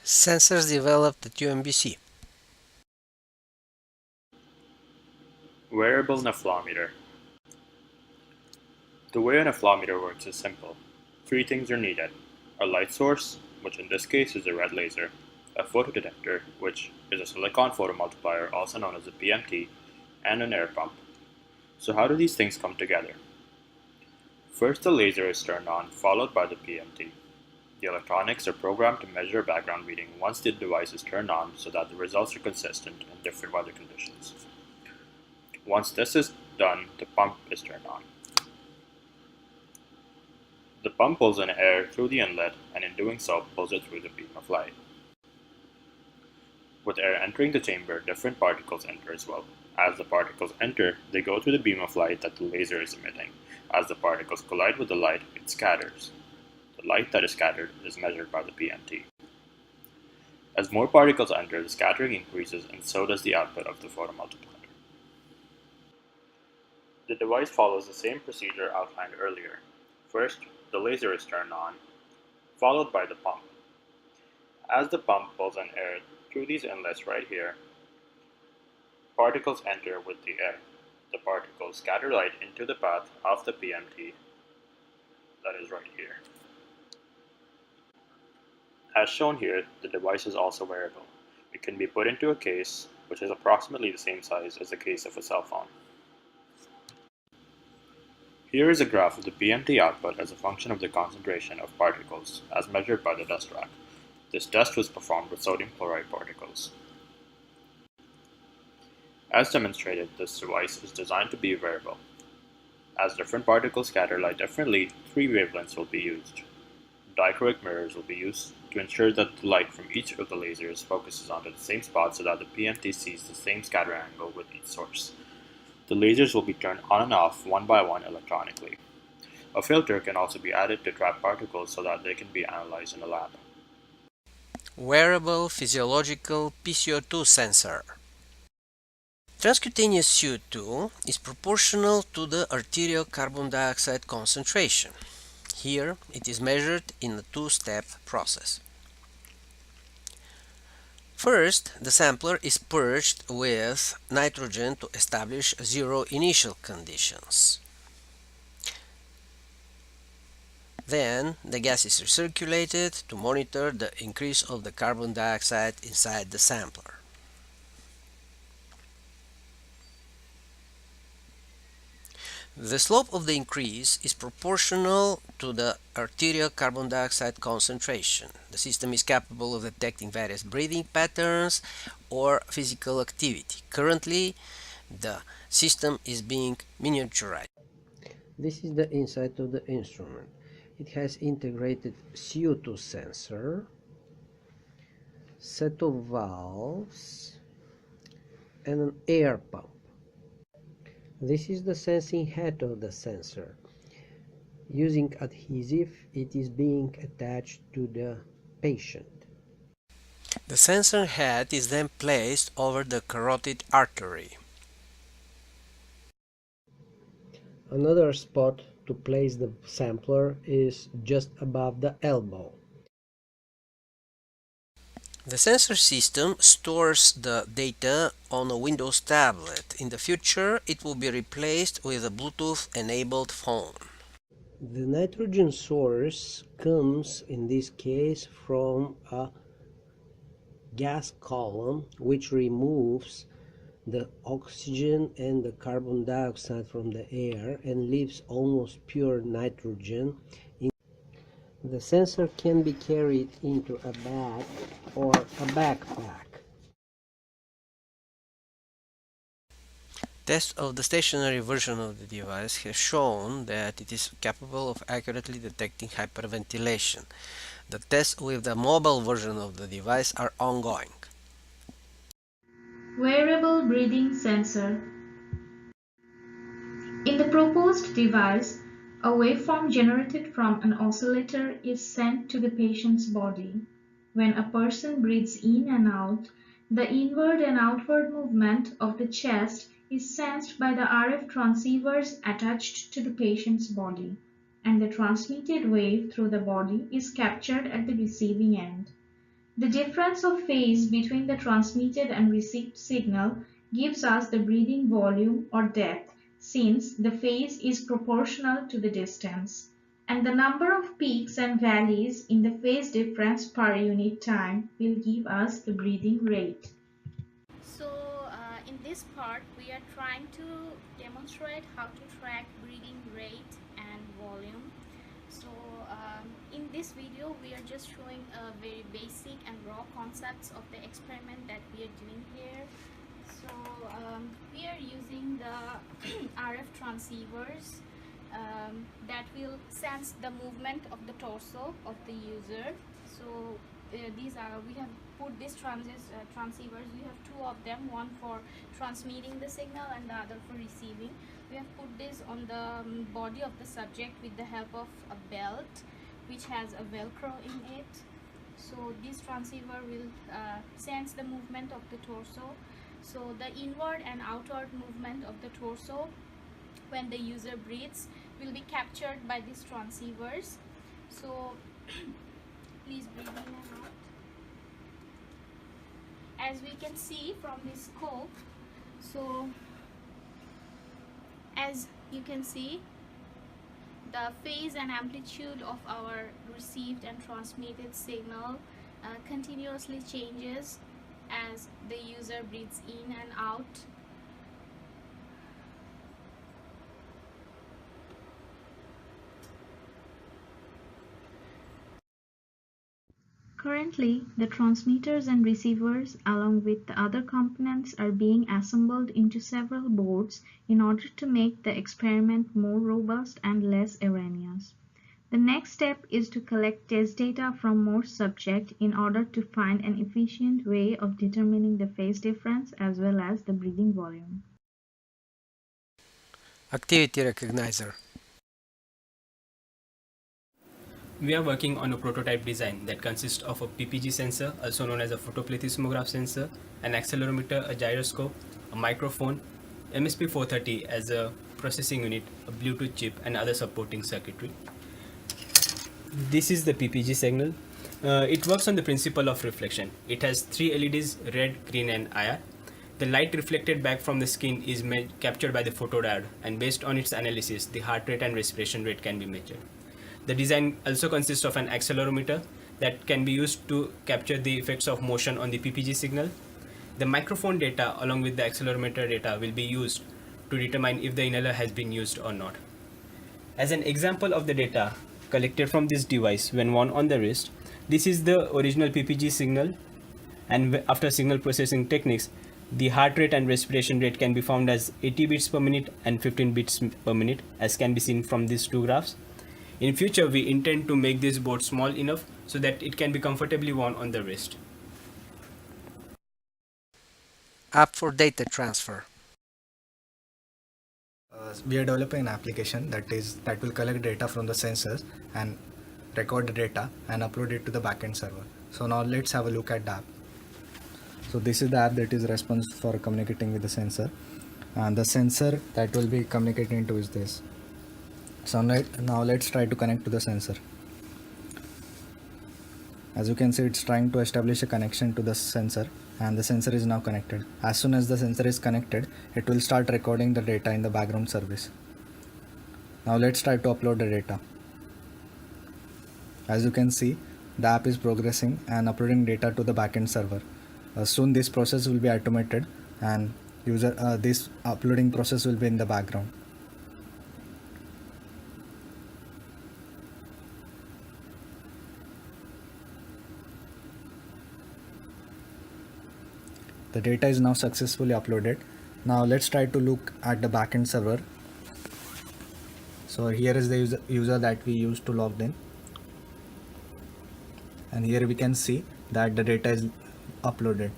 Sensors developed at UMBC. Wearable nephrometer. The way a nephrometer works is simple. Three things are needed: a light source, which in this case is a red laser, a photodetector, which is a silicon photomultiplier also known as a PMT, and an air pump. So how do these things come together? First the laser is turned on, followed by the PMT. The electronics are programmed to measure background reading once the device is turned on so that the results are consistent in different weather conditions. Once this is done, the pump is turned on. The pump pulls in air through the inlet and in doing so pulls it through the beam of light. With air entering the chamber, different particles enter as well. As the particles enter, they go through the beam of light that the laser is emitting. As the particles collide with the light, it scatters. The light that is scattered is measured by the PMT. As more particles enter, the scattering increases and so does the output of the photomultiplier. The device follows the same procedure outlined earlier. First, the laser is turned on, followed by the pump. As the pump pulls in air through these inlets right here, particles enter with the air. The particles scatter light into the path of the PMT that is right here. As shown here, the device is also wearable. It can be put into a case, which is approximately the same size as the case of a cell phone. Here is a graph of the PMT output as a function of the concentration of particles, as measured by the dust rack. This test was performed with sodium chloride particles. As demonstrated, this device is designed to be wearable. As different particles scatter light differently, three wavelengths will be used. Dichroic mirrors will be used to ensure that the light from each of the lasers focuses onto the same spot so that the PMT sees the same scatter angle with each source. The lasers will be turned on and off one by one electronically. A filter can also be added to trap particles so that they can be analyzed in a lab. Wearable physiological PCO2 sensor. Transcutaneous CO2 is proportional to the arterial carbon dioxide concentration. Here it is measured in a two-step process. First, the sampler is purged with nitrogen to establish zero initial conditions. Then, the gas is recirculated to monitor the increase of the carbon dioxide inside the sampler. The slope of the increase is proportional to the arterial carbon dioxide concentration. The system is capable of detecting various breathing patterns or physical activity. Currently, the system is being miniaturized. This is the inside of the instrument. It has integrated CO2 sensor, set of valves, and an air pump. This is the sensing head of the sensor. Using adhesive, it is being attached to the patient. The sensor head is then placed over the carotid artery. Another spot to place the sampler is just above the elbow. The sensor system stores the data on a Windows tablet. In the future, it will be replaced with a Bluetooth-enabled phone. The nitrogen source comes, in this case, from a gas column, which removes the oxygen and the carbon dioxide from the air and leaves almost pure nitrogen. The sensor can be carried into a bag or a backpack. Tests of the stationary version of the device have shown that it is capable of accurately detecting hyperventilation. The tests with the mobile version of the device are ongoing. Wearable breathing sensor. In the proposed device, a waveform generated from an oscillator is sent to the patient's body. When a person breathes in and out, the inward and outward movement of the chest is sensed by the RF transceivers attached to the patient's body, and the transmitted wave through the body is captured at the receiving end. The difference of phase between the transmitted and received signal gives us the breathing volume or depth, since the phase is proportional to the distance, and the number of peaks and valleys in the phase difference per unit time will give us the breathing rate. So in this part we are trying to demonstrate how to track breathing rate and volume. So in this video we are just showing very basic and raw concepts of the experiment that we are doing here. So we are using the RF transceivers that will sense the movement of the torso of the user. So these are, we have put these transceivers, we have two of them, one for transmitting the signal and the other for receiving. We have put this on the body of the subject with the help of a belt which has a velcro in it. So this transceiver will sense the movement of the torso. So the inward and outward movement of the torso when the user breathes will be captured by these transceivers. So please breathe in and out. As we can see from this scope, so as you can see, the phase and amplitude of our received and transmitted signal continuously changes as the user breathes in and out. Currently, the transmitters and receivers, along with the other components, are being assembled into several boards in order to make the experiment more robust and less erroneous. The next step is to collect test data from more subjects in order to find an efficient way of determining the phase difference as well as the breathing volume. Activity recognizer. We are working on a prototype design that consists of a PPG sensor, also known as a photoplethysmograph sensor, an accelerometer, a gyroscope, a microphone, MSP430 as a processing unit, a Bluetooth chip, and other supporting circuitry. This is the PPG signal. It works on the principle of reflection. It has three LEDs, red, green, and IR. The light reflected back from the skin is captured by the photodiode, and based on its analysis, the heart rate and respiration rate can be measured. The design also consists of an accelerometer that can be used to capture the effects of motion on the PPG signal. The microphone data along with the accelerometer data will be used to determine if the inhaler has been used or not. As an example of the data collected from this device when worn on the wrist, this is the original PPG signal, and after signal processing techniques, the heart rate and respiration rate can be found as 80 beats per minute and 15 beats per minute, as can be seen from these two graphs. In future, we intend to make this board small enough so that it can be comfortably worn on the wrist. App for data transfer. We are developing an application that will collect data from the sensors and record the data and upload it to the backend server. So now let's have a look at the app. So this is the app that is responsible for communicating with the sensor, and the sensor that will be communicating to is this. So now let's try to connect to the sensor. As you can see, it's trying to establish a connection to the sensor, and the sensor is now connected. As soon as the sensor is connected, it will start recording the data in the background service. Now let's try to upload the data. As you can see, the app is progressing and uploading data to the backend server. Soon this process will be automated, and this uploading process will be in the background. The data is now successfully uploaded. Now let's try to look at the backend server. So here is the user that we used to log in, and here we can see that the data is uploaded.